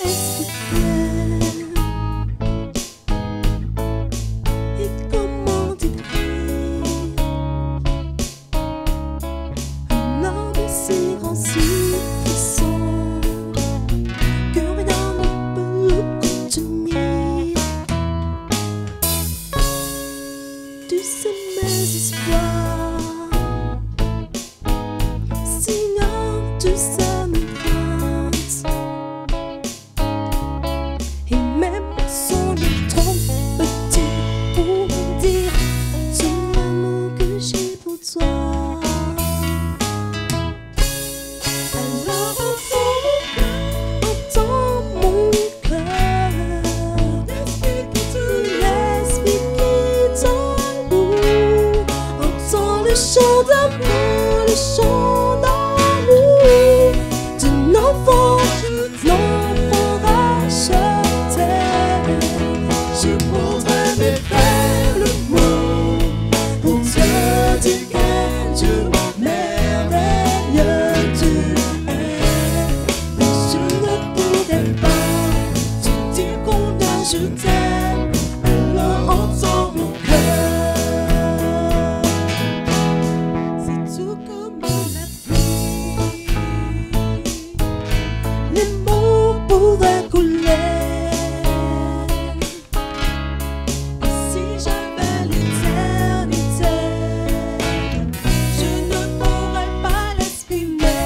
Est-ce que et comment décrire un homme si grand, si puissant que rien ne peut le contenir? Tu sais mes espoirs, sinon tu sais mes craintes, et même sont trop petits pour dire tout l'amour que j'ai pour toi. Alors entends mon cœur, l'esprit qui t'alloue, entends le chant d'amour, le chant d'amour d'un enfant racheté. Je prendrai mes faibles mots pour te dire quel Dieu merveilleux tu es. Mais je ne pourrais pas te dire combien je t'aime. Alors entends mon cœur, c'est tout comme la pluie. Les mots pourraient couler, et si j'avais l'éternité, je ne pourrais pas l'exprimer.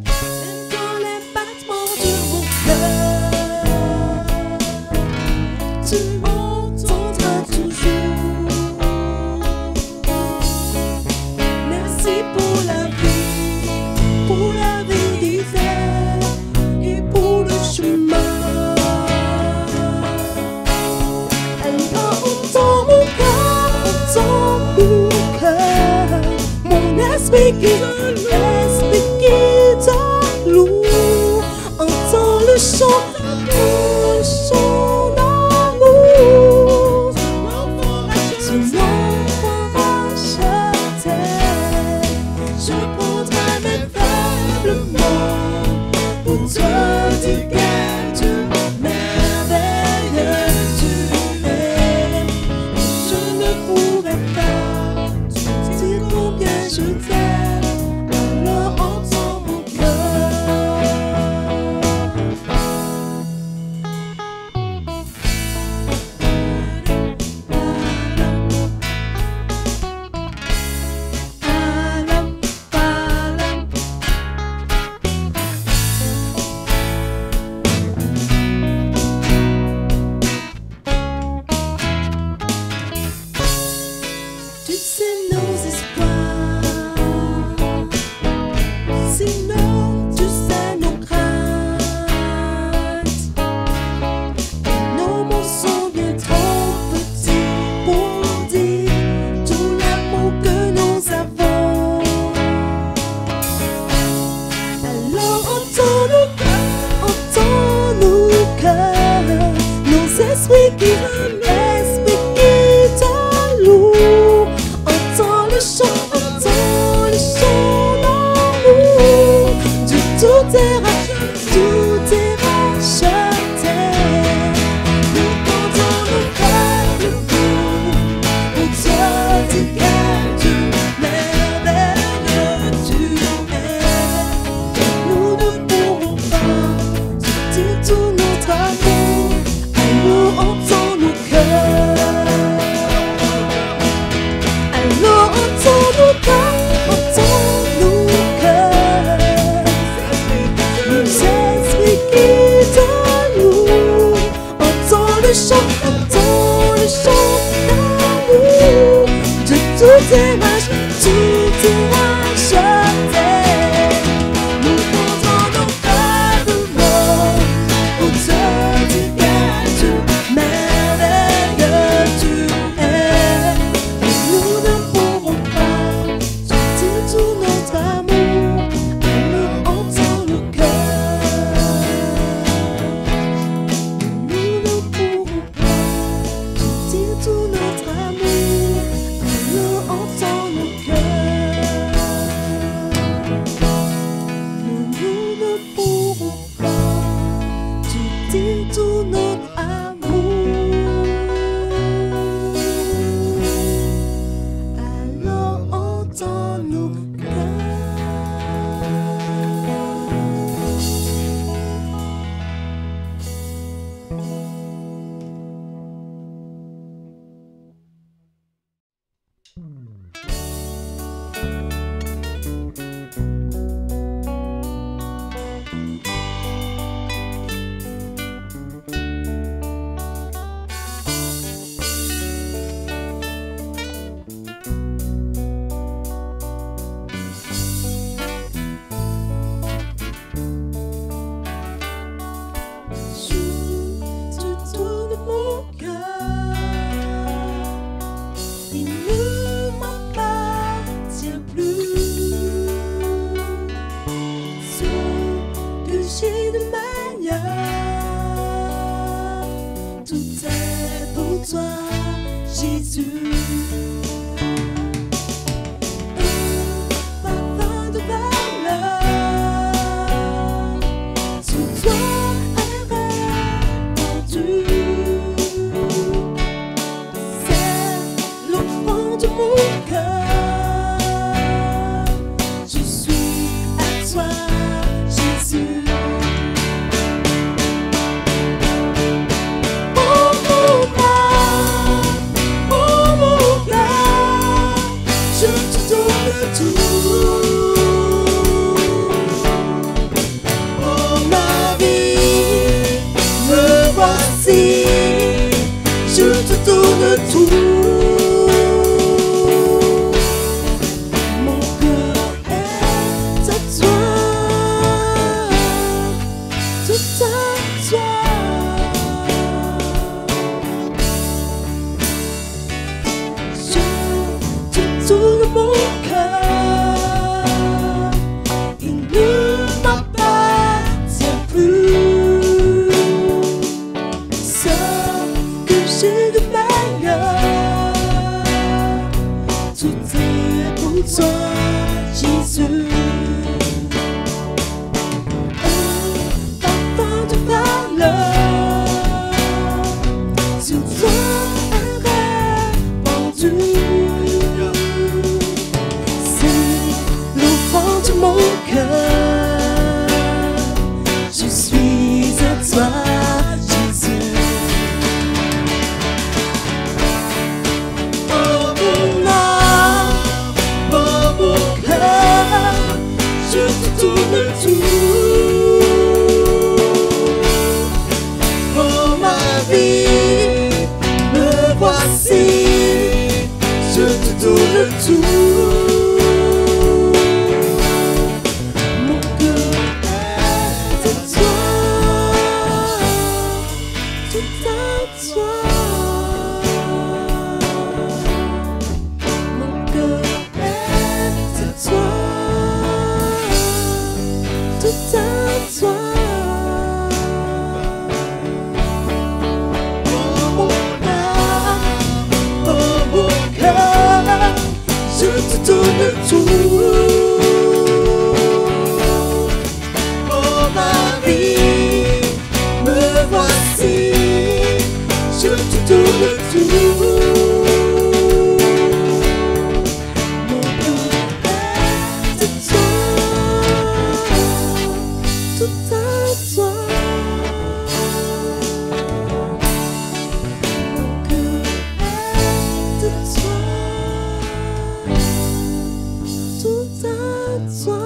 Même dans les battements de mon cœur, tu m'entendras toujours. Merci pour la vérité et pour le chemin. Alors entends mon cœur, mon esprit qui t'alloue, entends le chant d'amour, son enfant racheté. Je prendrai mes faibles mots pour te dire quel Dieu merveilleux tu es. Je ne pourrais pas te dire combien je t'aime. Alors entends mon cœur. Tu sais nos espoirs, sinon tu sais nos craintes. Nos mots sont bien trop petits pour dire tout l'amour que nous avons. Alors entends nos cœurs, nos esprits qui t'allouent, entends le chant d'amour de tout est racheté. Nous comptons nos faibles mots pour te dire quel Dieu merveilleux tu es. Nous ne pourrons pas te dire tout notre amour. Alors entends nos cœurs. Alors entends nos cœurs, nos j'ai de meilleur. Tout est pour toi, Jésus. Un parfum de valeur, sur toi est répandu. C'est l'offrande de mon cœur. Je suis à toi, Jésus. Je te donne tout. Mon cœur est à toi, tout à toi. Je te donne mon cœur, il ne m'appartient plus. Ce que j'ai de meilleur, tout est pour toi, Jésus. Un parfum de valeur, sur toi est répandu. C'est l'offrande de mon cœur. Je suis à toi, Jésus. Je te donne tout. Oh ma vie, me voici. Je te donne tout. Mon cœur est à toi, tout à toi. Mon cœur est à toi, tout à toi. Oh mon cœur, je te donne tout. Oh ma vie, me voici. Je te donne tout. Mon cœur est à toi, tout à toi. Mon cœur est à toi, tout à toi.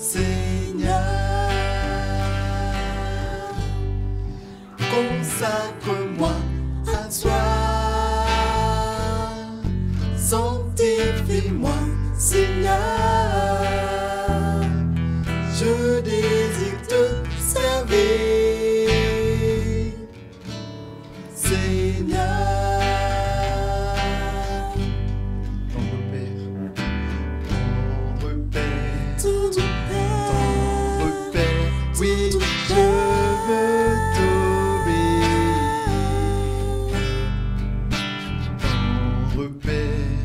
Seigneur, consacre-moi à toi, sanctifie-moi, Seigneur, je désire te servir, Seigneur. Tendre Père, tendre Père, oui, je veux t'obéir.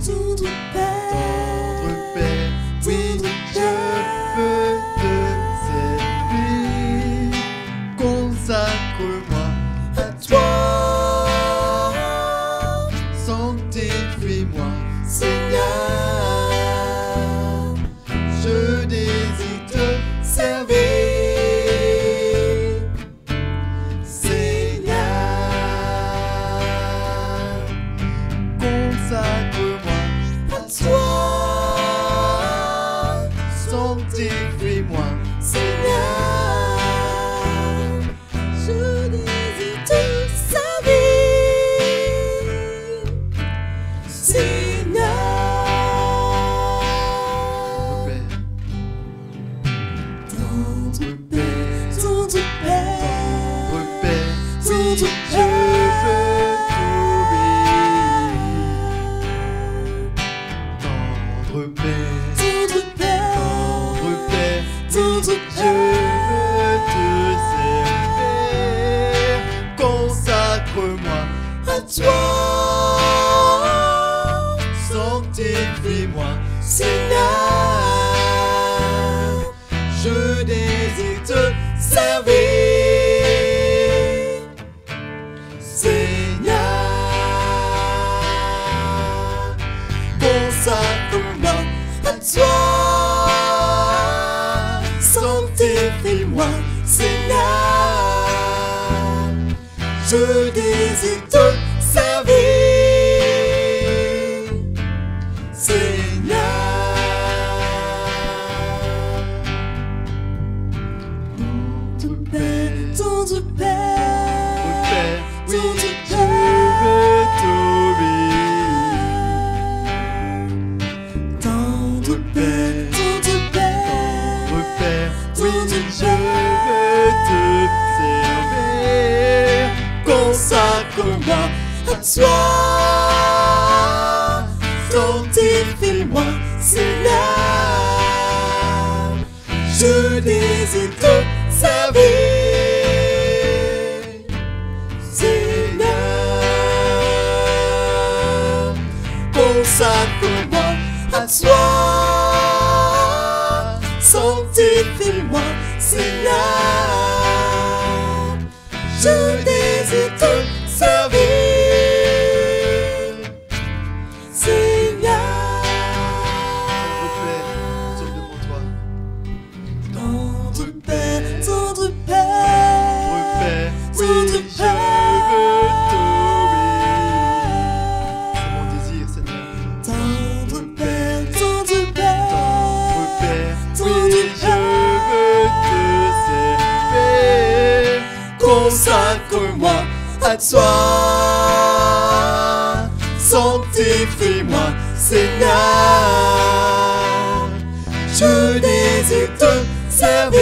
Tendre Père, oui, je veux te servir. Consacre-moi à toi, sanctifie-moi, Seigneur, je désire te servir, Seigneur, consacre-moi à toi, sanctifie-moi, Seigneur, je désire te servir, Seigneur. Tendre Père, Tendre Père, oui, je veux t'obéir. Tendre Père, Tendre Père, oui, je veux te servir. Consacre-moi à toi, sanctifie-moi, Seigneur, je désire te servir, Seigneur, consacre-moi à toi, sanctifie-moi, Seigneur, je désire te servir, Seigneur. Tendre Père, Tendre Père, Oui, je veux t'obéir. Tendre Père, Tendre Père, Oui, je veux te servir. Consacre-moi à toi, sanctifie-moi, Seigneur, je désire te servir, Seigneur, consacre-moi à toi, sanctifie-moi, Seigneur, je désire te servir, Seigneur. Tourne devant toi. Tendre Père, Tendre Père, Oui, je veux t'obéir. C'est mon désir, Seigneur. Tendre Père, Tendre Père, Oui, je veux te servir. Consacre-moi à toi, sanctifie-moi, Seigneur, je désire te servir,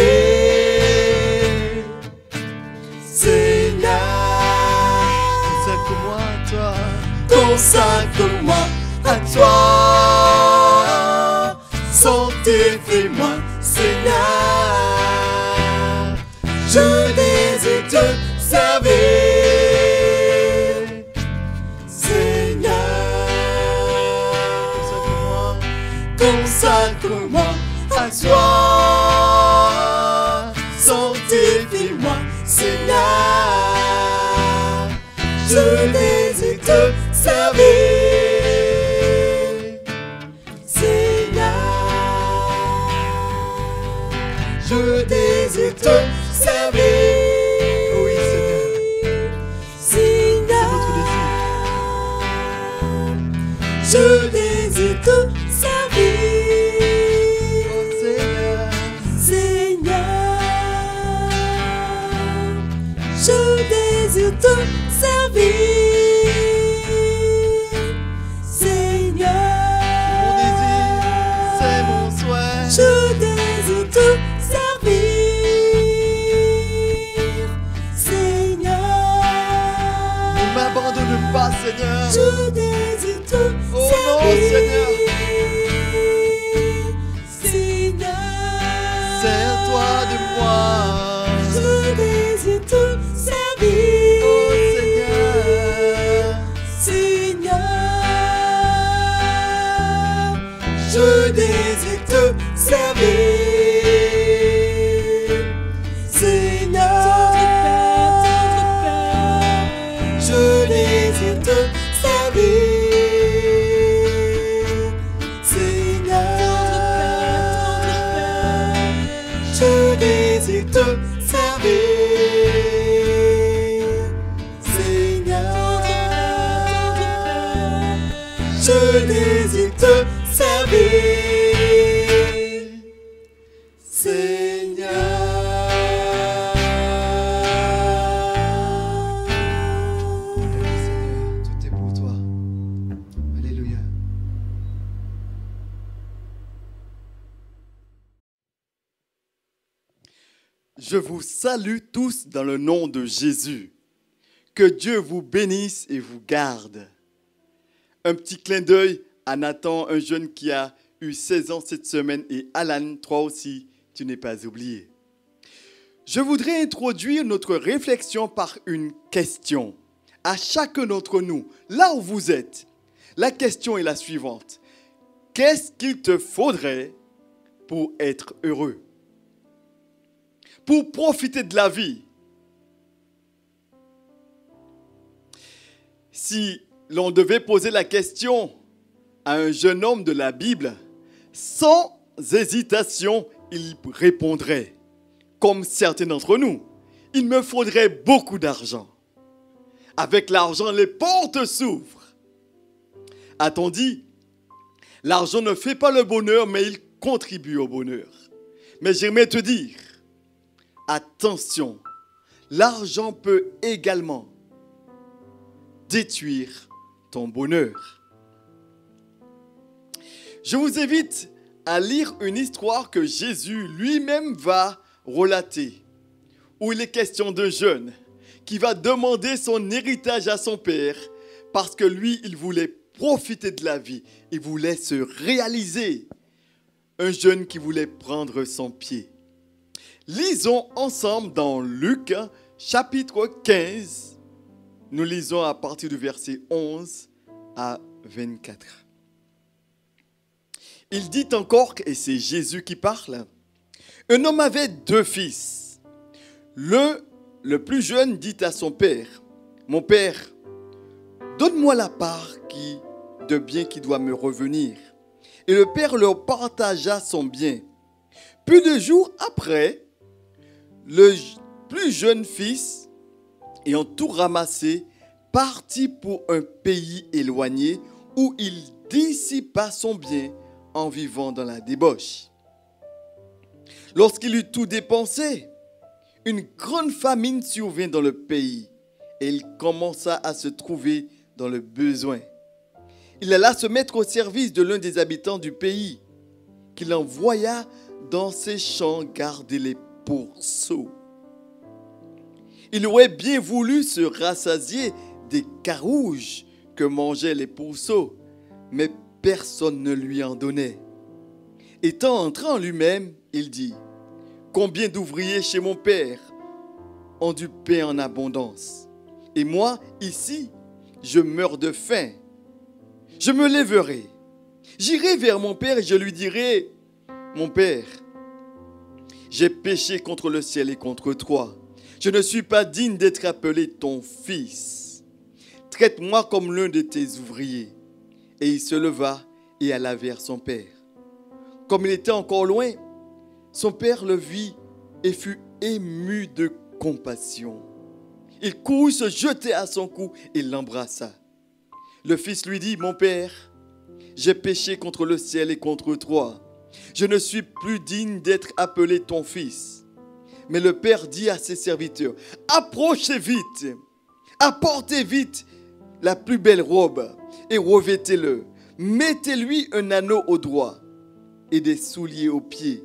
Seigneur, consacre-moi à toi, consacre-moi à toi, sanctifie-moi, Seigneur, je désire te servir, Seigneur, consacre-moi à toi, sanctifie-moi, Seigneur, je désire te servir, Seigneur, je désire te servir. Oui, Seigneur, c'est votre désir. Je désire te servir, désire te servir, Seigneur. Mon désir, c'est mon souhait. Je désire te servir, Seigneur. Ne m'abandonne pas, Seigneur. Je désire te Oh non, servir, Seigneur. Seigneur. Sers-toi de moi. Je désire te servir, Oh Seigneur. Seigneur. Je désire te servir, Seigneur. Je désire te servir, Seigneur. Je désire te servir, Seigneur. Je désire te servir, Seigneur, tout est pour toi. Alléluia. Je vous salue tous dans le nom de Jésus. Que Dieu vous bénisse et vous garde. Un petit clin d'œil à Nathan, un jeune qui a eu 16 ans cette semaine, et Alan, toi aussi, tu n'es pas oublié. Je voudrais introduire notre réflexion par une question. À chacun d'entre nous, là où vous êtes, la question est la suivante. Qu'est-ce qu'il te faudrait pour être heureux? Pour profiter de la vie? Si l'on devait poser la question à un jeune homme de la Bible, sans hésitation, il répondrait, comme certains d'entre nous, il me faudrait beaucoup d'argent. Avec l'argent, les portes s'ouvrent. A-t-on dit, l'argent ne fait pas le bonheur, mais il contribue au bonheur. Mais j'aimerais te dire, attention, l'argent peut également détruire ton bonheur. Je vous invite à lire une histoire que Jésus lui-même va relater, où il est question d'un jeune qui va demander son héritage à son père parce que lui, il voulait profiter de la vie, il voulait se réaliser. Un jeune qui voulait prendre son pied. Lisons ensemble dans Luc chapitre 15. Nous lisons à partir du verset 11 à 24. Il dit encore, et c'est Jésus qui parle, un homme avait 2 fils. Le plus jeune dit à son père, mon père, donne-moi la part de bien qui doit me revenir. Et le père leur partagea son bien. Peu de jours après, le plus jeune fils, ayant tout ramassé, partit pour un pays éloigné où il dissipa son bien en vivant dans la débauche. Lorsqu'il eut tout dépensé, une grande famine survint dans le pays et il commença à se trouver dans le besoin. Il alla se mettre au service de l'un des habitants du pays, qu'il envoya dans ses champs garder les pourceaux. Il aurait bien voulu se rassasier des carouges que mangeaient les pourceaux, mais personne ne lui en donnait. Étant entré en lui-même, il dit, « Combien d'ouvriers chez mon père ont du pain en abondance, et moi, ici, je meurs de faim. Je me lèverai, j'irai vers mon père et je lui dirai, « Mon père, j'ai péché contre le ciel et contre toi. Je ne suis pas digne d'être appelé ton fils. Traite-moi comme l'un de tes ouvriers. » Et il se leva et alla vers son père. Comme il était encore loin, son père le vit et fut ému de compassion. Il courut se jeter à son cou et l'embrassa. Le fils lui dit, « Mon père, j'ai péché contre le ciel et contre toi. Je ne suis plus digne d'être appelé ton fils. » Mais le père dit à ses serviteurs, « Approchez vite Apportez vite la plus belle robe et revêtez-le. Mettez-lui un anneau au doigt et des souliers aux pieds.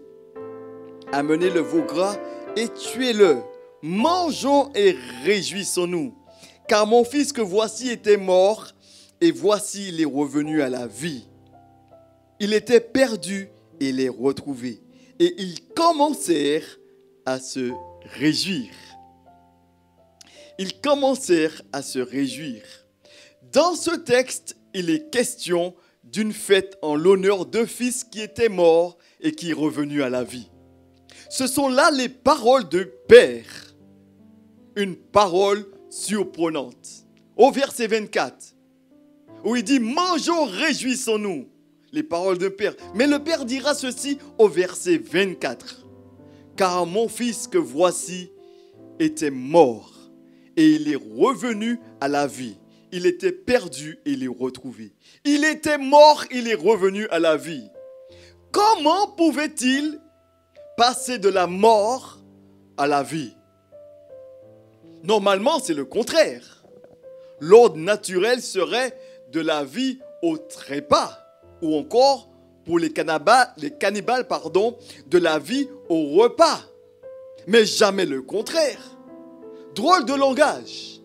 Amenez le veau gras et tuez-le. Mangeons et réjouissons-nous. Car mon fils que voici était mort et voici il est revenu à la vie. Il était perdu et il est retrouvé. Et ils commencèrent à se réjouir. Ils commencèrent à se réjouir. Dans ce texte, il est question d'une fête en l'honneur d'un fils qui était mort et qui est revenu à la vie. Ce sont là les paroles de Père. Une parole surprenante. Au verset 24, où il dit « Mangeons, réjouissons-nous ». Les paroles de Père. Mais le Père dira ceci au verset 24. « Car mon fils que voici était mort et il est revenu à la vie. Il était perdu et il est retrouvé. Il était mort, il est revenu à la vie. » Comment pouvait-il passer de la mort à la vie? Normalement, c'est le contraire. L'ordre naturel serait de la vie au trépas, ou encore, pour les cannibales, de la vie au repas. Mais jamais le contraire. Drôle de langage.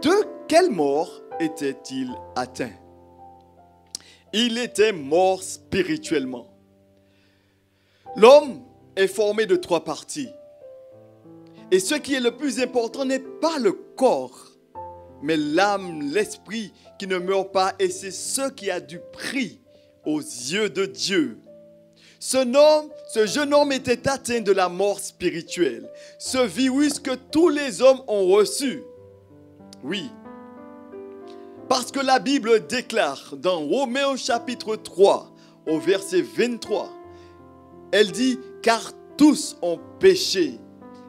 De quelle mort était-il atteint? Il était mort spirituellement. L'homme est formé de 3 parties. Et ce qui est le plus important n'est pas le corps, mais l'âme, l'esprit qui ne meurt pas, et c'est ce qui a du prix aux yeux de Dieu. Ce jeune homme était atteint de la mort spirituelle, ce virus que tous les hommes ont reçu. Oui, parce que la Bible déclare dans Romains chapitre 3, au verset 23, elle dit « Car tous ont péché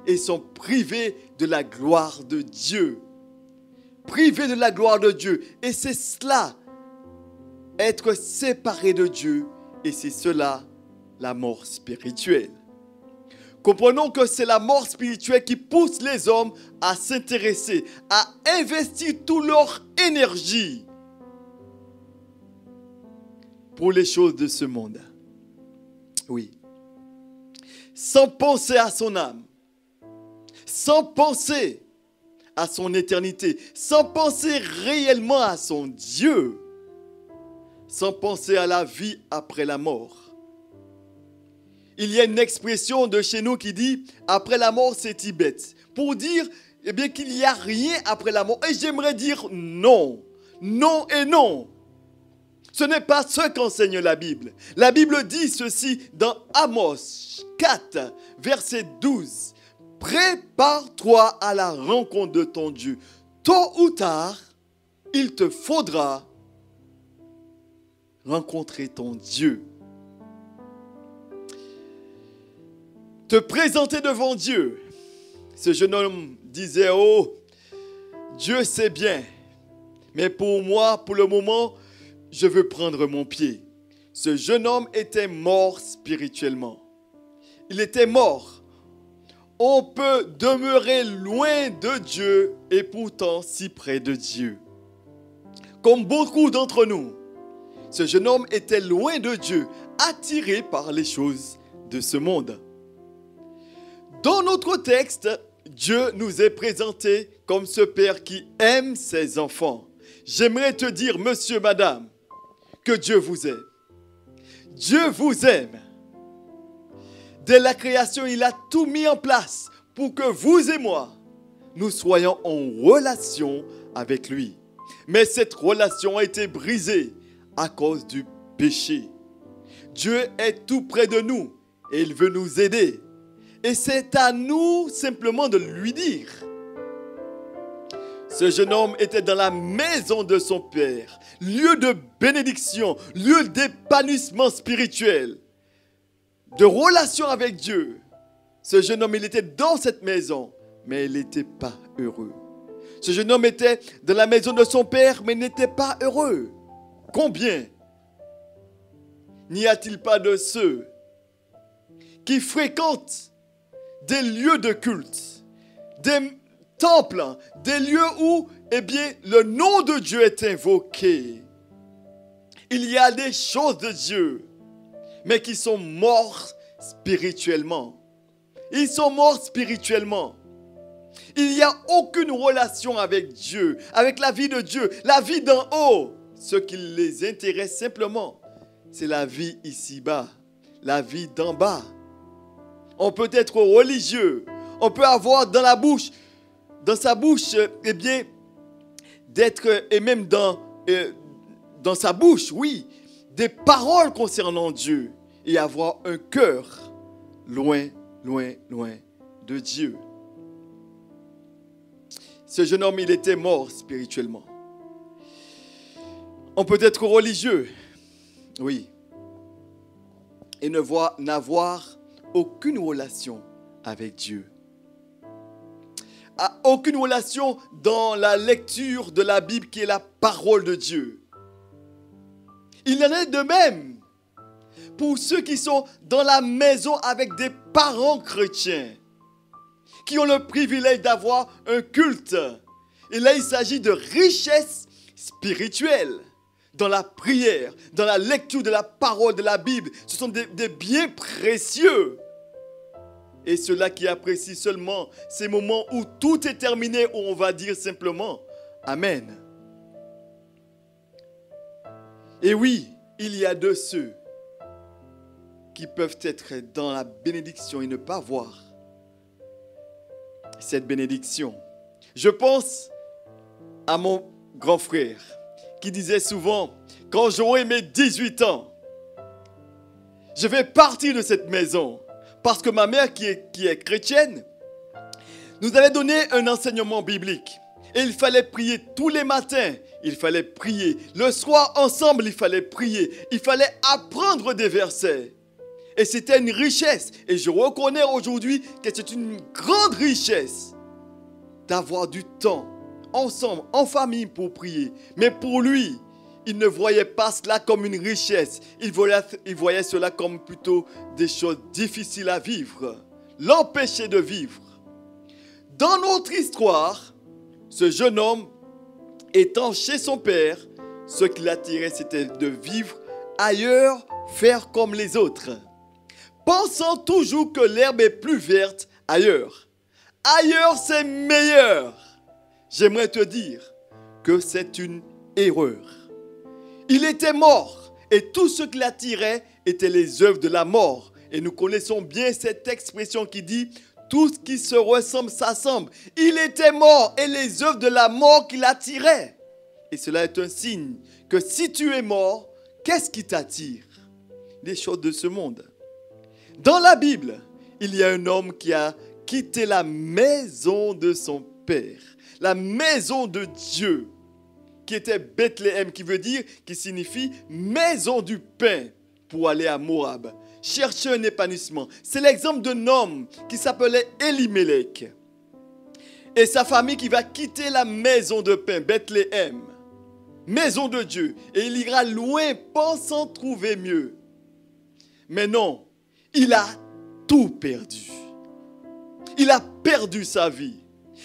et sont privés de la gloire de Dieu. » Privés de la gloire de Dieu. Et c'est cela, être séparé de Dieu. Et c'est cela, la mort spirituelle. Comprenons que c'est la mort spirituelle qui pousse les hommes à s'intéresser, à investir toute leur énergie pour les choses de ce monde. Oui. Sans penser à son âme, sans penser à son éternité, sans penser réellement à son Dieu, sans penser à la vie après la mort. Il y a une expression de chez nous qui dit « après la mort, c'est Tibet ». Pour dire qu'il n'y a rien après la mort. Et j'aimerais dire non. Non et non. Ce n'est pas ce qu'enseigne la Bible. La Bible dit ceci dans Amos 4, verset 12. « Prépare-toi à la rencontre de ton Dieu. Tôt ou tard, il te faudra rencontrer ton Dieu. » Te présenter devant Dieu. Ce jeune homme disait, « Oh, Dieu sait bien, mais pour moi, pour le moment, je veux prendre mon pied. » Ce jeune homme était mort spirituellement. Il était mort. On peut demeurer loin de Dieu et pourtant si près de Dieu. Comme beaucoup d'entre nous, ce jeune homme était loin de Dieu, attiré par les choses de ce monde. Dans notre texte, Dieu nous est présenté comme ce père qui aime ses enfants. J'aimerais te dire, monsieur, madame, que Dieu vous aime. Dieu vous aime. Dès la création, il a tout mis en place pour que vous et moi, nous soyons en relation avec lui. Mais cette relation a été brisée à cause du péché. Dieu est tout près de nous et il veut nous aider. Et c'est à nous simplement de lui dire. Ce jeune homme était dans la maison de son père, lieu de bénédiction, lieu d'épanouissement spirituel, de relation avec Dieu. Ce jeune homme, il était dans cette maison, mais il n'était pas heureux. Ce jeune homme était dans la maison de son père, mais n'était pas heureux. Combien n'y a-t-il pas de ceux qui fréquentent des lieux de culte, des temples, des lieux où, eh bien, le nom de Dieu est invoqué. Il y a des choses de Dieu, mais qui sont morts spirituellement. Ils sont morts spirituellement. Il n'y a aucune relation avec Dieu, avec la vie de Dieu, la vie d'en haut. Ce qui les intéresse simplement, c'est la vie ici-bas, la vie d'en bas. On peut être religieux, on peut avoir dans sa bouche, eh bien, d'être, et même dans sa bouche, oui, des paroles concernant Dieu et avoir un cœur loin, loin, loin de Dieu. Ce jeune homme, il était mort spirituellement. On peut être religieux, oui, et n'avoir aucune relation avec Dieu. Aucune relation dans la lecture de la Bible qui est la parole de Dieu. Il en est de même pour ceux qui sont dans la maison avec des parents chrétiens, qui ont le privilège d'avoir un culte. Et là, il s'agit de richesse spirituelle. Dans la prière, dans la lecture de la parole de la Bible. Ce sont des biens précieux. Et ceux-là qui apprécient seulement ces moments où tout est terminé, où on va dire simplement Amen. Et oui, il y a de ceux qui peuvent être dans la bénédiction et ne pas voir cette bénédiction. Je pense à mon grand frère qui disait souvent, quand j'aurai mes 18 ans, je vais partir de cette maison. Parce que ma mère qui est chrétienne, nous avait donné un enseignement biblique. Et il fallait prier tous les matins. Il fallait prier. Le soir, ensemble, il fallait prier. Il fallait apprendre des versets. Et c'était une richesse. Et je reconnais aujourd'hui que c'est une grande richesse d'avoir du temps ensemble, en famille pour prier. Mais pour lui, il ne voyait pas cela comme une richesse. Il voyait cela comme plutôt des choses difficiles à vivre. L'empêcher de vivre. Dans notre histoire, ce jeune homme, étant chez son père, ce qui l'attirait, c'était de vivre ailleurs, faire comme les autres. Pensant toujours que l'herbe est plus verte ailleurs. Ailleurs, c'est meilleur. J'aimerais te dire que c'est une erreur. Il était mort et tout ce qui l'attirait étaient les œuvres de la mort. Et nous connaissons bien cette expression qui dit « tout ce qui se ressemble s'assemble ». Il était mort et les œuvres de la mort qui l'attiraient. Et cela est un signe que si tu es mort, qu'est-ce qui t'attire? Les choses de ce monde. Dans la Bible, il y a un homme qui a quitté la maison de son père, la maison de Dieu, qui était Bethléem, qui signifie maison du pain, pour aller à Moab, chercher un épanouissement. C'est l'exemple d'un homme qui s'appelait Elimelech. Et sa famille qui va quitter la maison de pain, Bethléem, maison de Dieu, et il ira loin pensant trouver mieux. Mais non, il a tout perdu. Il a perdu sa vie.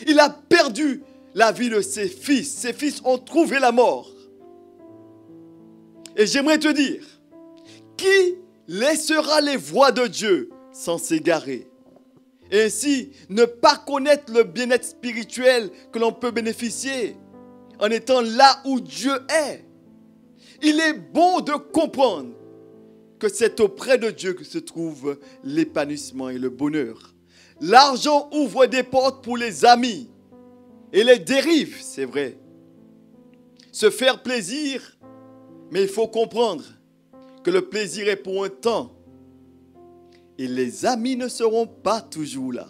Il a perdu la vie de ses fils. Ses fils ont trouvé la mort. Et j'aimerais te dire, qui laissera les voies de Dieu sans s'égarer? Et ainsi, ne pas connaître le bien-être spirituel que l'on peut bénéficier en étant là où Dieu est. Il est bon de comprendre que c'est auprès de Dieu que se trouve l'épanouissement et le bonheur. L'argent ouvre des portes pour les amis et les dérives, c'est vrai. Se faire plaisir, mais il faut comprendre que le plaisir est pour un temps et les amis ne seront pas toujours là.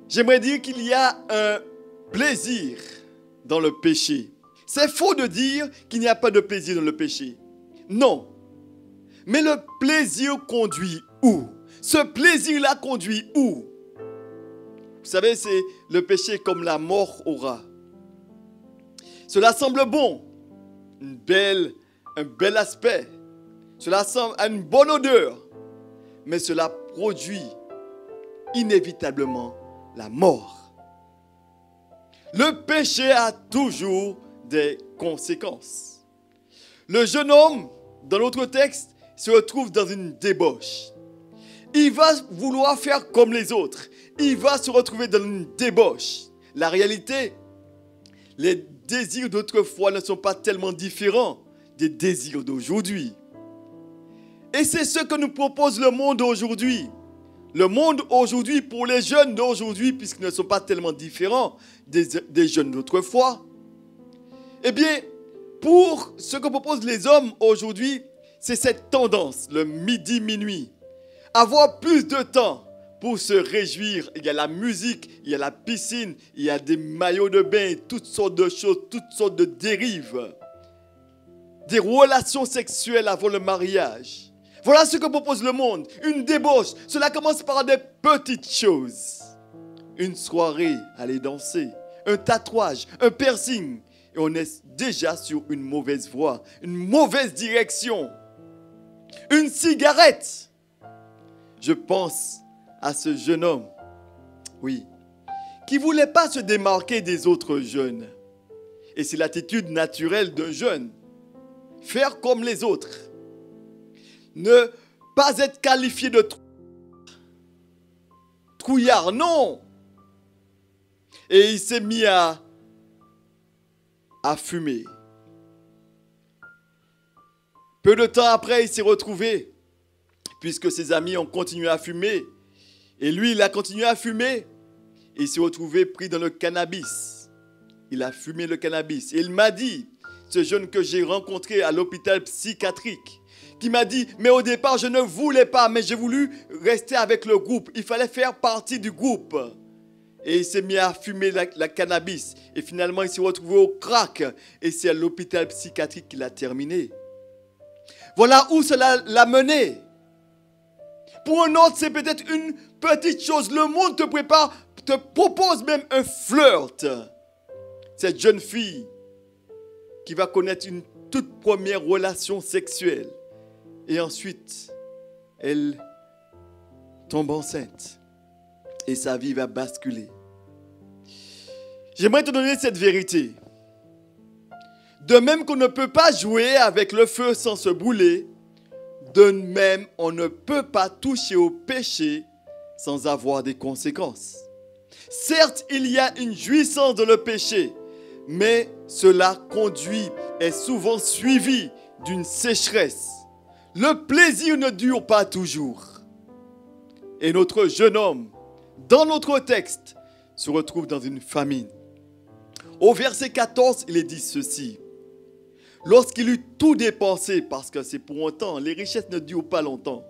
J'aimerais dire qu'il y a un plaisir dans le péché. C'est faux de dire qu'il n'y a pas de plaisir dans le péché. Non. Mais le plaisir conduit où? Ce plaisir-là conduit où? Vous savez, c'est le péché comme la mort aura. Cela semble bon, un bel aspect. Cela semble à une bonne odeur. Mais cela produit inévitablement la mort. Le péché a toujours des conséquences. Le jeune homme, dans notre texte, se retrouve dans une débauche. Il va vouloir faire comme les autres. Il va se retrouver dans une débauche. La réalité, les désirs d'autrefois ne sont pas tellement différents des désirs d'aujourd'hui. Et c'est ce que nous propose le monde aujourd'hui. Le monde aujourd'hui, pour les jeunes d'aujourd'hui, puisqu'ils ne sont pas tellement différents des jeunes d'autrefois, eh bien, pour ce que proposent les hommes aujourd'hui, c'est cette tendance, le midi-minuit. Avoir plus de temps pour se réjouir. Il y a la musique, il y a la piscine, il y a des maillots de bain, toutes sortes de choses, toutes sortes de dérives. Des relations sexuelles avant le mariage. Voilà ce que propose le monde. Une débauche. Cela commence par des petites choses. Une soirée, aller danser. Un tatouage, un piercing. Et on est déjà sur une mauvaise voie, une mauvaise direction. Une cigarette. Je pense à ce jeune homme, oui, qui ne voulait pas se démarquer des autres jeunes. Et c'est l'attitude naturelle d'un jeune. Faire comme les autres. Ne pas être qualifié de trouillard, non. Et il s'est mis à fumer. Peu de temps après, il s'est retrouvé, puisque ses amis ont continué à fumer, et lui, il a continué à fumer, et il s'est retrouvé pris dans le cannabis. Il a fumé le cannabis. Et il m'a dit, ce jeune que j'ai rencontré à l'hôpital psychiatrique, qui m'a dit, mais au départ, je ne voulais pas, mais j'ai voulu rester avec le groupe. Il fallait faire partie du groupe. Et il s'est mis à fumer la cannabis. Et finalement, il s'est retrouvé au crack. Et c'est à l'hôpital psychiatrique qu'il a terminé. Voilà où cela l'a mené. Pour un autre, c'est peut-être une petite chose. Le monde te propose même un flirt. Cette jeune fille qui va connaître une toute première relation sexuelle. Et ensuite, elle tombe enceinte. Et sa vie va basculer. J'aimerais te donner cette vérité. De même qu'on ne peut pas jouer avec le feu sans se brûler, de même on ne peut pas toucher au péché sans avoir des conséquences. Certes, il y a une jouissance dans le péché, mais cela conduit, est souvent suivi d'une sécheresse. Le plaisir ne dure pas toujours. Et notre jeune homme, dans notre texte, se retrouve dans une famine. Au verset 14, il est dit ceci. Lorsqu'il eut tout dépensé, parce que c'est pour un temps, les richesses ne durent pas longtemps.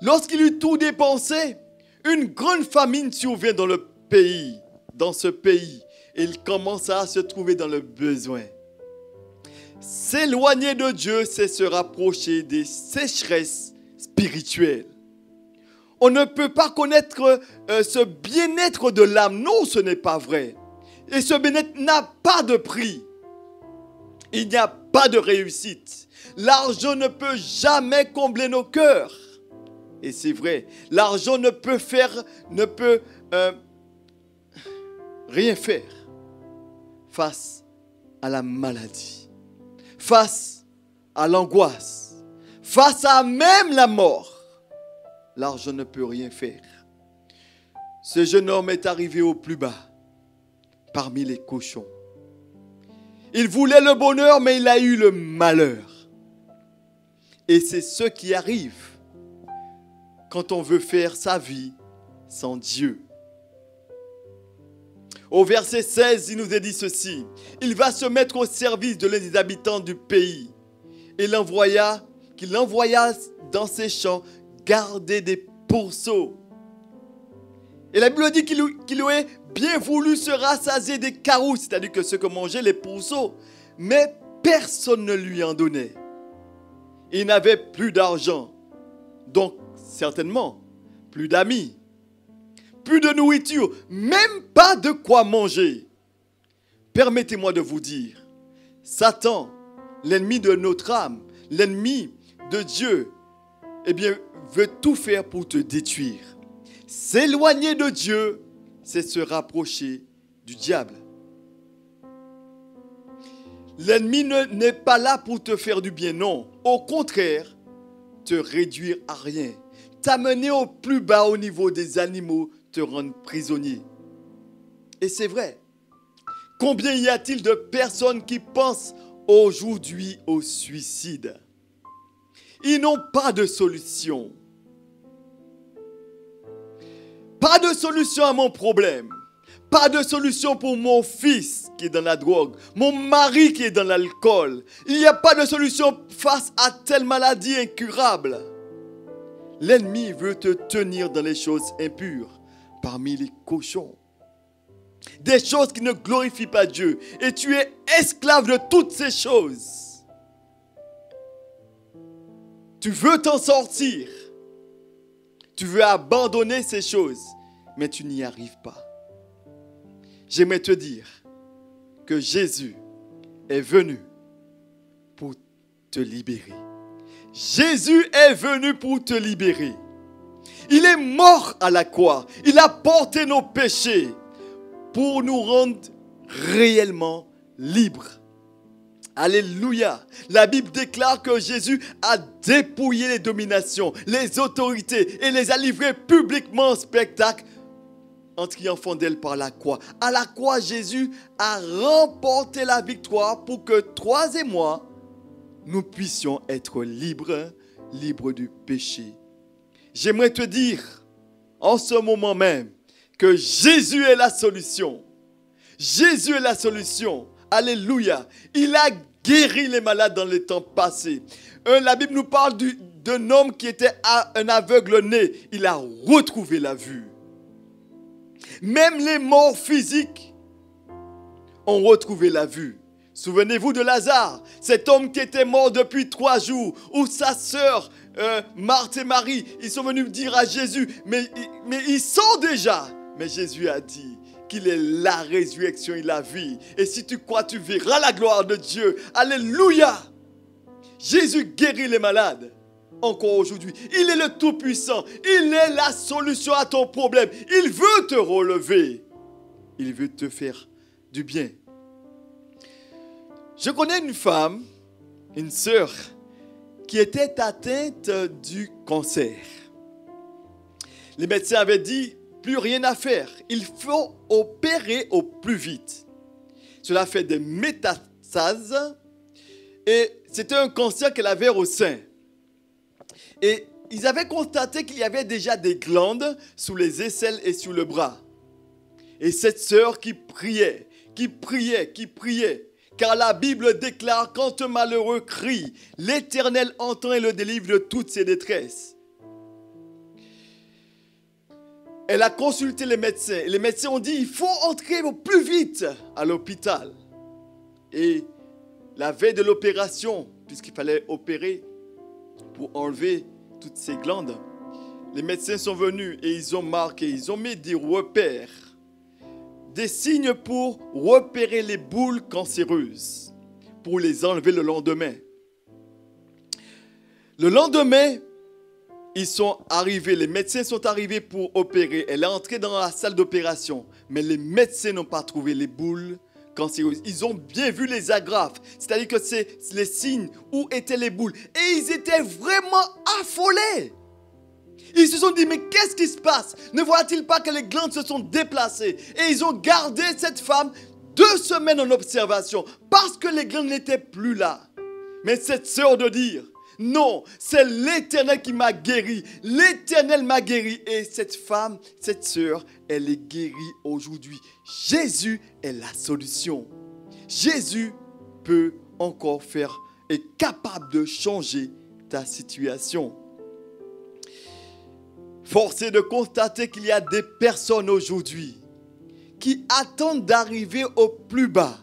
Lorsqu'il eut tout dépensé, une grande famine survint dans ce pays. Et il commença à se trouver dans le besoin. S'éloigner de Dieu, c'est se rapprocher des sécheresses spirituelles. On ne peut pas connaître ce bien-être de l'âme. Non, ce n'est pas vrai. Et ce bien-être n'a pas de prix. Il n'y a pas de réussite. L'argent ne peut jamais combler nos cœurs. Et c'est vrai, l'argent ne peut rien faire face à la maladie, face à l'angoisse, face à même la mort. L'argent ne peut rien faire. Ce jeune homme est arrivé au plus bas, parmi les cochons. Il voulait le bonheur, mais il a eu le malheur. Et c'est ce qui arrive quand on veut faire sa vie sans Dieu. Au verset 16, il nous est dit ceci. Il va se mettre au service de les habitants du pays. Et qu'il envoya dans ses champs garder des pourceaux. Et la Bible dit qu'il aurait bien voulu se rassasier des carousses, c'est-à-dire que ceux que mangeaient les pourceaux. Mais personne ne lui en donnait. Il n'avait plus d'argent. Donc, certainement, plus d'amis. Plus de nourriture, même pas de quoi manger. Permettez-moi de vous dire, Satan, l'ennemi de notre âme, l'ennemi de Dieu, eh bien, veut tout faire pour te détruire. S'éloigner de Dieu, c'est se rapprocher du diable. L'ennemi n'est pas là pour te faire du bien, non. Au contraire, te réduire à rien. T'amener au plus bas au niveau des animaux, te rendre prisonnier. Et c'est vrai. Combien y a-t-il de personnes qui pensent aujourd'hui au suicide? Ils n'ont pas de solution. Pas de solution à mon problème. Pas de solution pour mon fils qui est dans la drogue. Mon mari qui est dans l'alcool. Il n'y a pas de solution face à telle maladie incurable. L'ennemi veut te tenir dans les choses impures, parmi les cochons. Des choses qui ne glorifient pas Dieu. Et tu es esclave de toutes ces choses. Tu veux t'en sortir. Tu veux abandonner ces choses. Mais tu n'y arrives pas. J'aimerais te dire que Jésus est venu pour te libérer. Jésus est venu pour te libérer. Il est mort à la croix. Il a porté nos péchés pour nous rendre réellement libres. Alléluia. La Bible déclare que Jésus a dépouillé les dominations, les autorités et les a livrées publiquement en spectacle en triomphant d'elle par la croix. À la croix, Jésus a remporté la victoire pour que toi et moi, nous puissions être libres, libres du péché. J'aimerais te dire, en ce moment même, que Jésus est la solution. Jésus est la solution. Alléluia. Il a guéri les malades dans les temps passés. La Bible nous parle d'un homme qui était un aveugle-né. Il a retrouvé la vue. Même les morts physiques ont retrouvé la vue. Souvenez-vous de Lazare, cet homme qui était mort depuis 3 jours, où sa sœur Marthe et Marie, ils sont venus dire à Jésus, mais il sort déjà. Mais Jésus a dit qu'il est la résurrection et la vie. Et si tu crois, tu verras la gloire de Dieu. Alléluia! Jésus guérit les malades. Encore aujourd'hui, il est le Tout-Puissant. Il est la solution à ton problème. Il veut te relever. Il veut te faire du bien. Je connais une femme, une sœur, qui était atteinte du cancer. Les médecins avaient dit, plus rien à faire. Il faut opérer au plus vite. Cela fait des métastases et c'était un cancer qu'elle avait au sein. Et ils avaient constaté qu'il y avait déjà des glandes sous les aisselles et sous le bras. Et cette sœur qui priait, car la Bible déclare, quand un malheureux crie, l'Éternel entend et le délivre de toutes ses détresses. Elle a consulté les médecins. Et les médecins ont dit, il faut entrer au plus vite à l'hôpital. Et la veille de l'opération, puisqu'il fallait opérer pour enlever toutes ces glandes, les médecins sont venus et ils ont marqué, ils ont mis des repères, des signes pour repérer les boules cancéreuses, pour les enlever le lendemain. Le lendemain, ils sont arrivés, les médecins sont arrivés pour opérer. Elle est entrée dans la salle d'opération, mais les médecins n'ont pas trouvé les boules cancéreuses. Ils ont bien vu les agrafes, c'est-à-dire que c'est les signes où étaient les boules. Et ils étaient vraiment affolés. Ils se sont dit, mais qu'est-ce qui se passe? Ne voit-il pas que les glandes se sont déplacées? Et ils ont gardé cette femme 2 semaines en observation parce que les glandes n'étaient plus là. Mais cette sœur de dire, non, c'est l'Éternel qui m'a guéri. L'Éternel m'a guéri. Et cette femme, cette sœur, elle est guérie aujourd'hui. Jésus est la solution. Jésus peut encore faire, est capable de changer ta situation. Force est de constater qu'il y a des personnes aujourd'hui qui attendent d'arriver au plus bas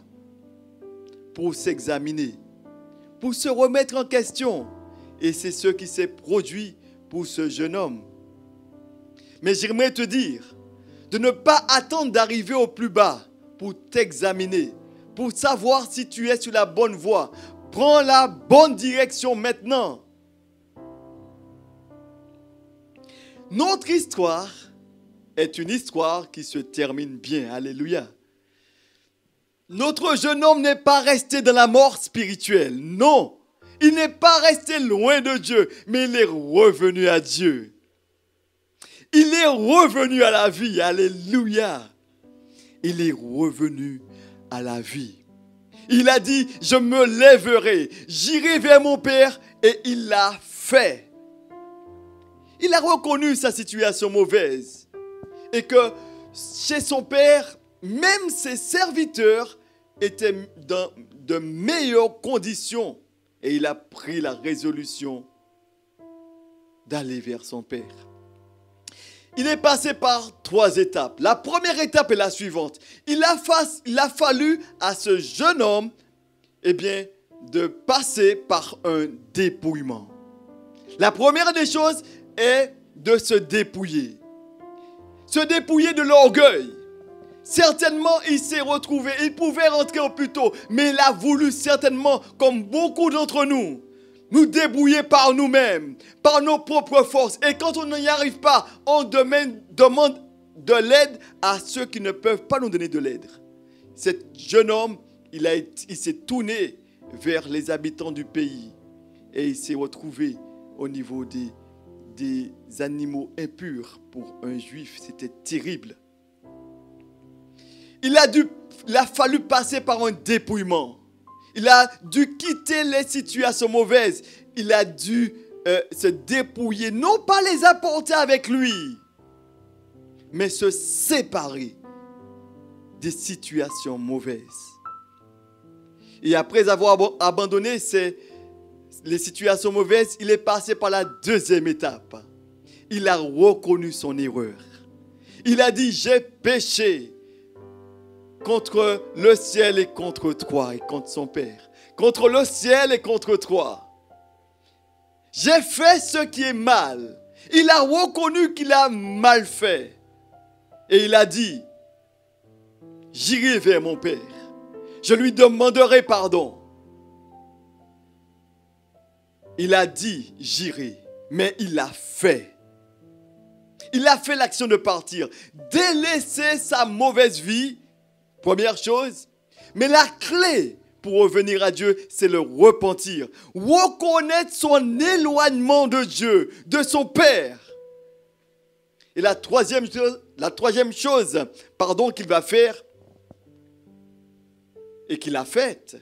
pour s'examiner, pour se remettre en question. Et c'est ce qui s'est produit pour ce jeune homme. Mais j'aimerais te dire de ne pas attendre d'arriver au plus bas pour t'examiner, pour savoir si tu es sur la bonne voie. Prends la bonne direction maintenant. Notre histoire est une histoire qui se termine bien. Alléluia. Notre jeune homme n'est pas resté dans la mort spirituelle. Non. Il n'est pas resté loin de Dieu, mais il est revenu à Dieu. Il est revenu à la vie. Alléluia. Il est revenu à la vie. Il a dit, je me lèverai, j'irai vers mon Père, et il l'a fait. Il a reconnu sa situation mauvaise et que chez son Père, même ses serviteurs étaient dans de meilleures conditions. Et il a pris la résolution d'aller vers son Père. Il est passé par 3 étapes. La première étape est la suivante. Il a fallu à ce jeune homme, de passer par un dépouillement. La première des choses est de se dépouiller. Se dépouiller de l'orgueil. Certainement, il s'est retrouvé, il pouvait rentrer au plus tôt, mais il a voulu certainement, comme beaucoup d'entre nous, nous débrouiller par nous-mêmes, par nos propres forces. Et quand on n'y arrive pas, on demande de l'aide à ceux qui ne peuvent pas nous donner de l'aide. Cet jeune homme, il s'est tourné vers les habitants du pays et il s'est retrouvé au niveau des animaux impurs. Pour un juif, c'était terrible. Il a fallu passer par un dépouillement. Il a dû quitter les situations mauvaises. Il a dû se dépouiller, non pas les apporter avec lui, mais se séparer des situations mauvaises. Et après avoir abandonné les situations mauvaises, il est passé par la deuxième étape. Il a reconnu son erreur. Il a dit, j'ai péché contre le ciel et contre toi et contre son Père. Contre le ciel et contre toi. J'ai fait ce qui est mal. Il a reconnu qu'il a mal fait. Et il a dit, j'irai vers mon Père. Je lui demanderai pardon. Il a dit, j'irai. Mais il l'a fait. Il a fait l'action de partir. Délaisser sa mauvaise vie. Première chose. Mais la clé pour revenir à Dieu, c'est le repentir. Reconnaître son éloignement de Dieu, de son Père. Et la troisième chose, qu'il va faire, et qu'il a faite,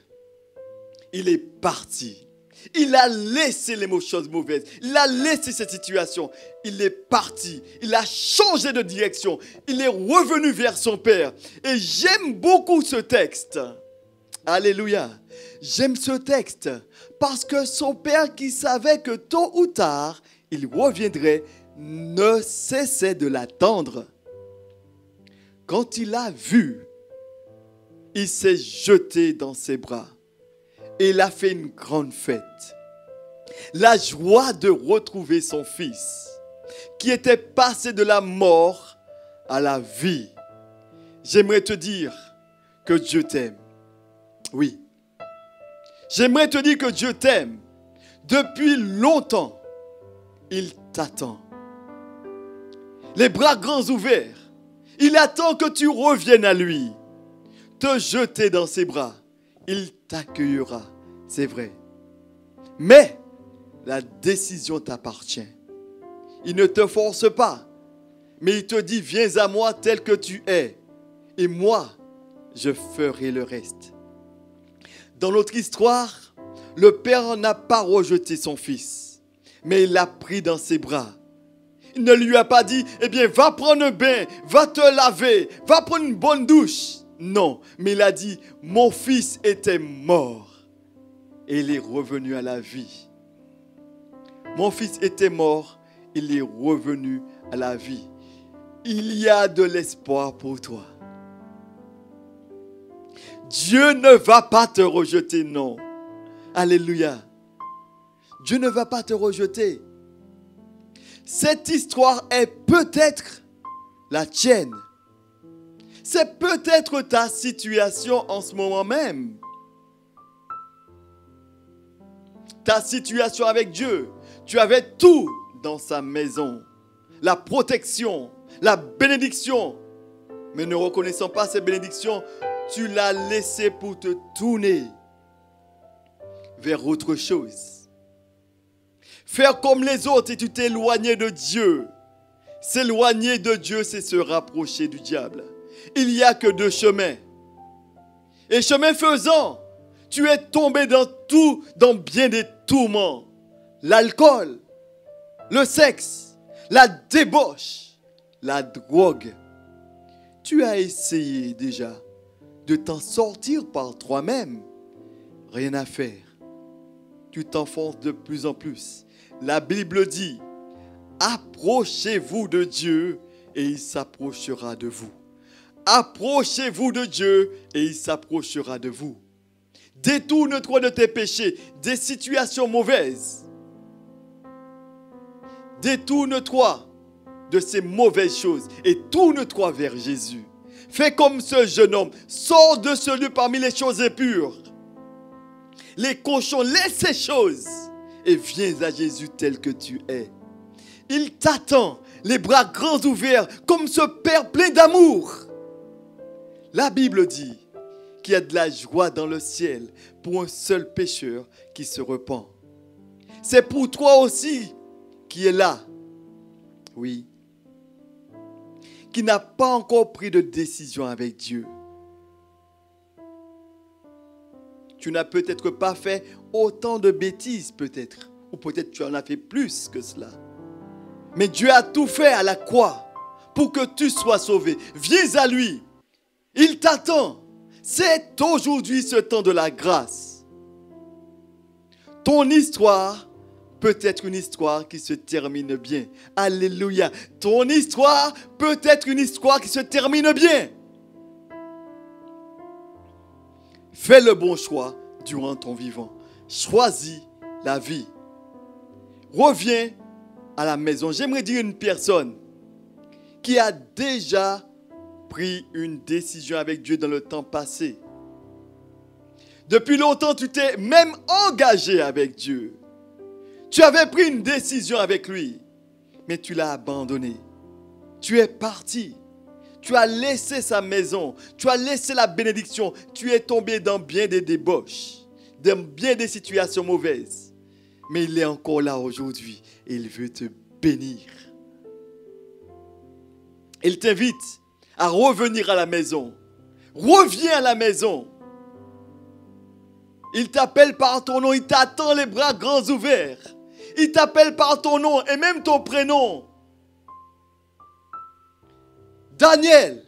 il est parti. Il a laissé les choses mauvaises. Il a laissé cette situation. Il est parti. Il a changé de direction. Il est revenu vers son Père. Et j'aime beaucoup ce texte. Alléluia. J'aime ce texte parce que son Père, qui savait que tôt ou tard, il reviendrait, ne cessait de l'attendre. Quand il a vu, il s'est jeté dans ses bras. Et il a fait une grande fête. La joie de retrouver son fils, qui était passé de la mort à la vie. J'aimerais te dire que Dieu t'aime. Oui. J'aimerais te dire que Dieu t'aime. Depuis longtemps, il t'attend. Les bras grands ouverts. Il attend que tu reviennes à lui. Te jeter dans ses bras. Il t'accueillera, c'est vrai. Mais la décision t'appartient. Il ne te force pas, mais il te dit, viens à moi tel que tu es, et moi, je ferai le reste. Dans notre histoire, le Père n'a pas rejeté son fils, mais il l'a pris dans ses bras. Il ne lui a pas dit, va prendre un bain, va te laver, va prendre une bonne douche. Non, mais il a dit, mon fils était mort et il est revenu à la vie. Mon fils était mort, il est revenu à la vie. Il y a de l'espoir pour toi. Dieu ne va pas te rejeter, non. Alléluia. Dieu ne va pas te rejeter. Cette histoire est peut-être la tienne. C'est peut-être ta situation en ce moment même. Ta situation avec Dieu. Tu avais tout dans sa maison. La protection, la bénédiction. Mais ne reconnaissant pas ces bénédictions, tu l'as laissé pour te tourner vers autre chose. Faire comme les autres et tu t'es éloigné de Dieu. S'éloigner de Dieu, c'est se rapprocher du diable. Il n'y a que deux chemins. Et chemin faisant, tu es tombé dans bien des tourments. L'alcool, le sexe, la débauche, la drogue. Tu as essayé déjà de t'en sortir par toi-même. Rien à faire. Tu t'enfonces de plus en plus. La Bible dit, approchez-vous de Dieu et il s'approchera de vous. Approchez-vous de Dieu et il s'approchera de vous. Détourne-toi de tes péchés, des situations mauvaises. Détourne-toi de ces mauvaises choses et tourne-toi vers Jésus. Fais comme ce jeune homme. Sors de ce lieu parmi les choses impures. Les cochons, laisse ces choses et viens à Jésus tel que tu es. Il t'attend, les bras grands ouverts, comme ce Père plein d'amour. La Bible dit qu'il y a de la joie dans le ciel pour un seul pécheur qui se repent. C'est pour toi aussi qui est là. Oui. Qui n'a pas encore pris de décision avec Dieu. Tu n'as peut-être pas fait autant de bêtises, peut-être. Ou peut-être tu en as fait plus que cela. Mais Dieu a tout fait à la croix pour que tu sois sauvé. Viens à lui. Il t'attend. C'est aujourd'hui ce temps de la grâce. Ton histoire peut être une histoire qui se termine bien. Alléluia. Ton histoire peut être une histoire qui se termine bien. Fais le bon choix durant ton vivant. Choisis la vie. Reviens à la maison. J'aimerais dire une personne qui a déjà pris une décision avec Dieu dans le temps passé. Depuis longtemps, tu t'es même engagé avec Dieu. Tu avais pris une décision avec lui, mais tu l'as abandonné. Tu es parti. Tu as laissé sa maison. Tu as laissé la bénédiction. Tu es tombé dans bien des débauches, dans bien des situations mauvaises. Mais il est encore là aujourd'hui et il veut te bénir. Il t'invite à revenir à la maison. Reviens à la maison. Il t'appelle par ton nom. Il t'attend les bras grands ouverts. Il t'appelle par ton nom et même ton prénom. Daniel,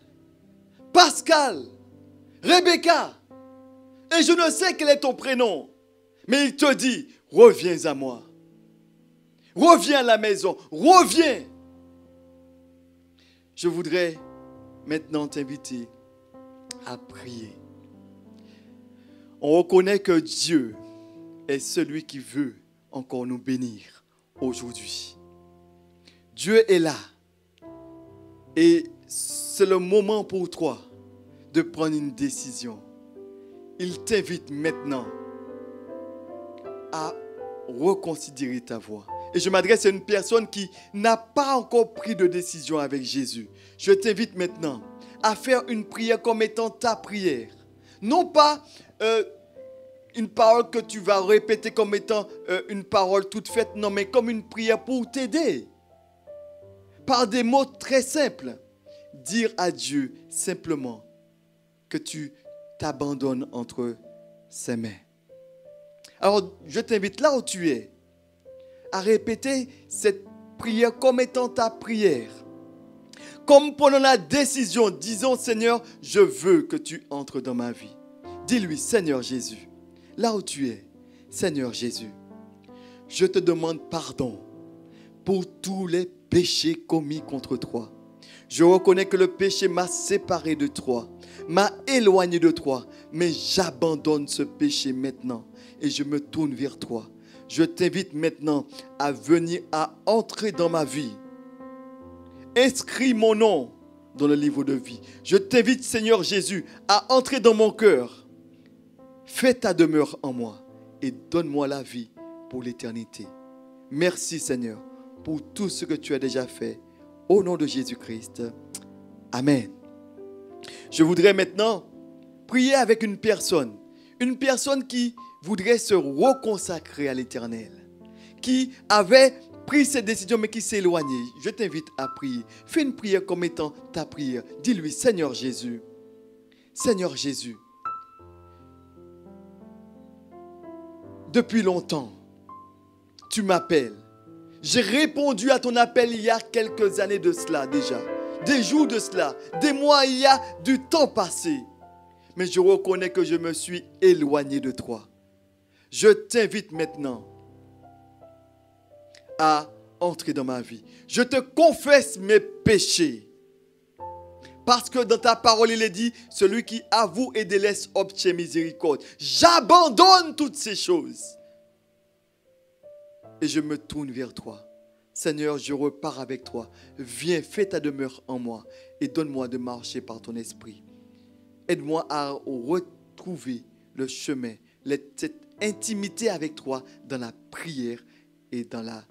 Pascal, Rebecca. Et je ne sais quel est ton prénom. Mais il te dit, reviens à moi. Reviens à la maison. Reviens. Je voudrais maintenant t'inviter à prier. On reconnaît que Dieu est celui qui veut encore nous bénir aujourd'hui. Dieu est là. Et c'est le moment pour toi de prendre une décision. Il t'invite maintenant à reconsidérer ta voie. Et je m'adresse à une personne qui n'a pas encore pris de décision avec Jésus. Je t'invite maintenant à faire une prière comme étant ta prière. Non pas une parole que tu vas répéter comme étant une parole toute faite, non, mais comme une prière pour t'aider. Par des mots très simples. Dire à Dieu simplement que tu t'abandonnes entre ses mains. Alors, je t'invite là où tu es à répéter cette prière comme étant ta prière. Comme prenons la décision, disons Seigneur, je veux que tu entres dans ma vie. Dis-lui, Seigneur Jésus, là où tu es, Seigneur Jésus, je te demande pardon pour tous les péchés commis contre toi. Je reconnais que le péché m'a séparé de toi, m'a éloigné de toi, mais j'abandonne ce péché maintenant et je me tourne vers toi. Je t'invite maintenant à venir, à entrer dans ma vie. Inscris mon nom dans le livre de vie. Je t'invite, Seigneur Jésus, à entrer dans mon cœur. Fais ta demeure en moi et donne-moi la vie pour l'éternité. Merci, Seigneur, pour tout ce que tu as déjà fait. Au nom de Jésus-Christ. Amen. Je voudrais maintenant prier avec une personne qui voudrait se reconsacrer à l'Éternel, qui avait pris cette décision mais qui s'éloignait. Je t'invite à prier. Fais une prière comme étant ta prière. Dis-lui, Seigneur Jésus, depuis longtemps, tu m'appelles. J'ai répondu à ton appel il y a quelques années de cela déjà, des jours de cela, des mois, il y a du temps passé. Mais je reconnais que je me suis éloigné de toi. Je t'invite maintenant à entrer dans ma vie. Je te confesse mes péchés. Parce que dans ta parole, il est dit, celui qui avoue et délaisse obtient miséricorde. J'abandonne toutes ces choses. Et je me tourne vers toi. Seigneur, je repars avec toi. Viens, fais ta demeure en moi et donne-moi de marcher par ton esprit. Aide-moi à retrouver le chemin, cette intimité avec toi dans la prière et dans la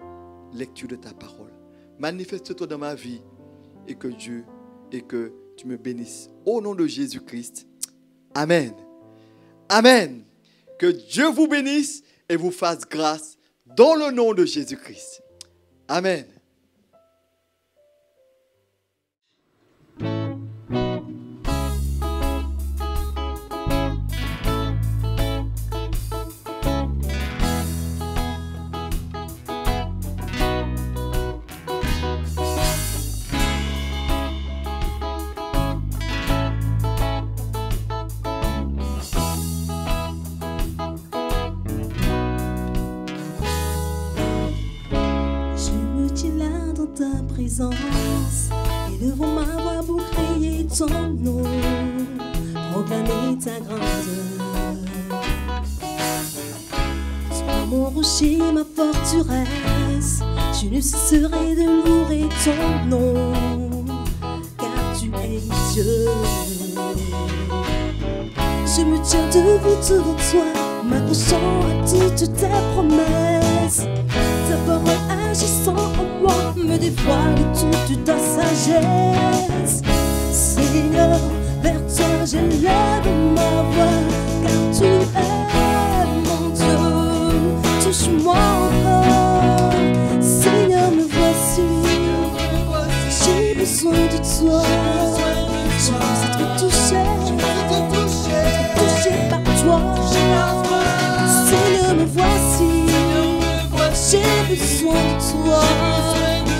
lecture de ta parole. Manifeste-toi dans ma vie et que tu me bénisses. Au nom de Jésus-Christ. Amen. Amen. Que Dieu vous bénisse et vous fasse grâce dans le nom de Jésus-Christ. Amen. Et devant ma voix pour crier ton nom, proclamer ta grandeur. Sois mon rocher, ma forteresse, je ne cesserai de louer ton nom, car tu es Dieu. Je me tiens debout devant toi, m'accrochant à toutes tes promesses. Ta parole agissant en moi me dévoile toute ta sagesse. Seigneur, vers toi j'élève ma voix, car tu es mon Dieu. Touche-moi encore, Seigneur, me voici. J'ai besoin de toi, je veux être touché par toi. Seigneur, me voici. J'ai besoin de toi.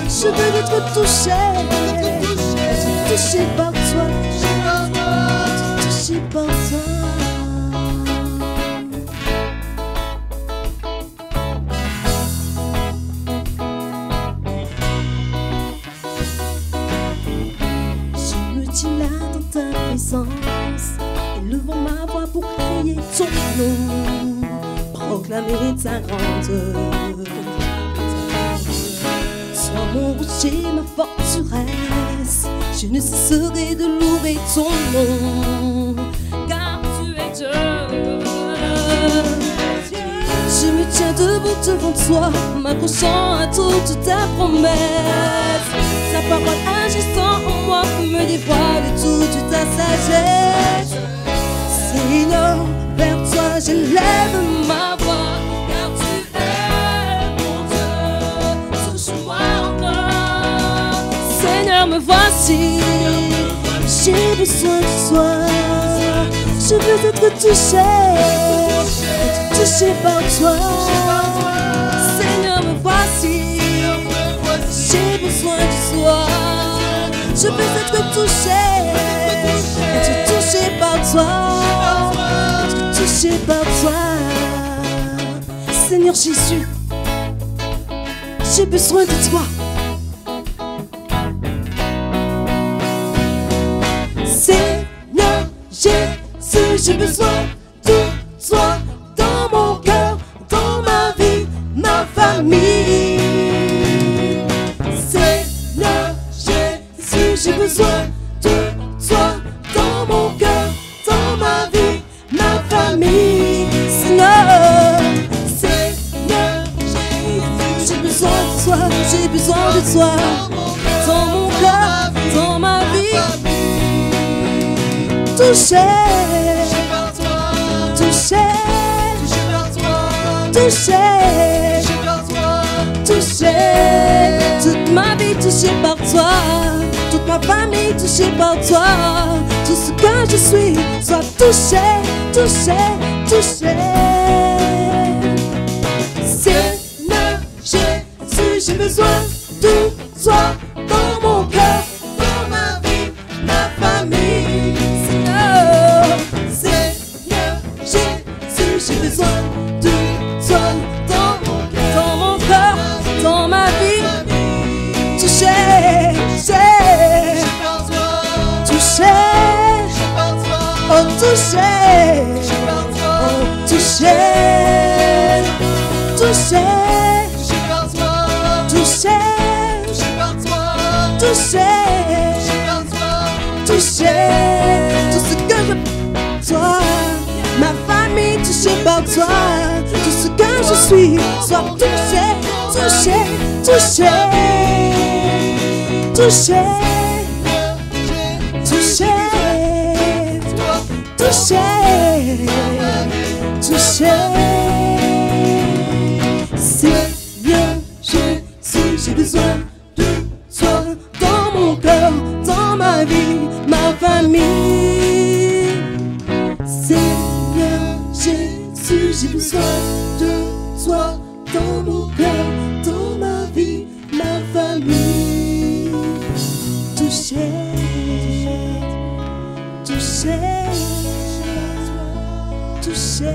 Je veux être touché par toi. Être touché par toi. Je me tiens là dans ta présence, élevant ma voix pour crier ton nom, proclamer ta grandeur. Sois mon rocher, ma forteresse, je ne cesserai de louer ton nom, car tu es Dieu. Je me tiens debout devant toi, m'accrochant à toute ta promesse. Ta parole agissant en moi me dévoile toute ta sagesse. Seigneur, vers toi j'élève ma voix, car tu es mon Dieu. Touche-moi encore, Seigneur, me voici. J'ai besoin de toi, je veux être touché par toi. Seigneur, me voici. J'ai besoin de toi, je veux être touché par toi. Touché par toi, Seigneur Jésus, j'ai besoin de toi. Seigneur Jésus, j'ai besoin de toi dans mon cœur, dans ma vie, ma famille. Seigneur Jésus, j'ai besoin de toi dans mon cœur, dans ma vie, ma famille. Seigneur Jésus, j'ai besoin de toi, j'ai besoin de toi dans mon touché par toi, touché par toi, touché par toi, touché toute ma vie touchée par toi, toute ma famille touchée par toi, tout ce que je suis soit touché, touché, touché. Seigneur Jésus, j'ai besoin de toi dans mon cœur, dans ma vie, ma famille. Seigneur Jésus, j'ai besoin de toi dans mon cœur, dans ma vie. Touché, touché, oh touché, oh touché, touché, touché, touché, touché, tout ce que je toi, ma famille touchée par toi, tout ce que je suis soit touché, touché, touché, touché, touché, touché, touché. Seigneur Jésus, j'ai besoin de toi dans mon cœur, dans ma vie, ma famille. Seigneur Jésus, j'ai besoin de toi dans mon cœur, dans ma vie, ma famille. Touché, touché, touché.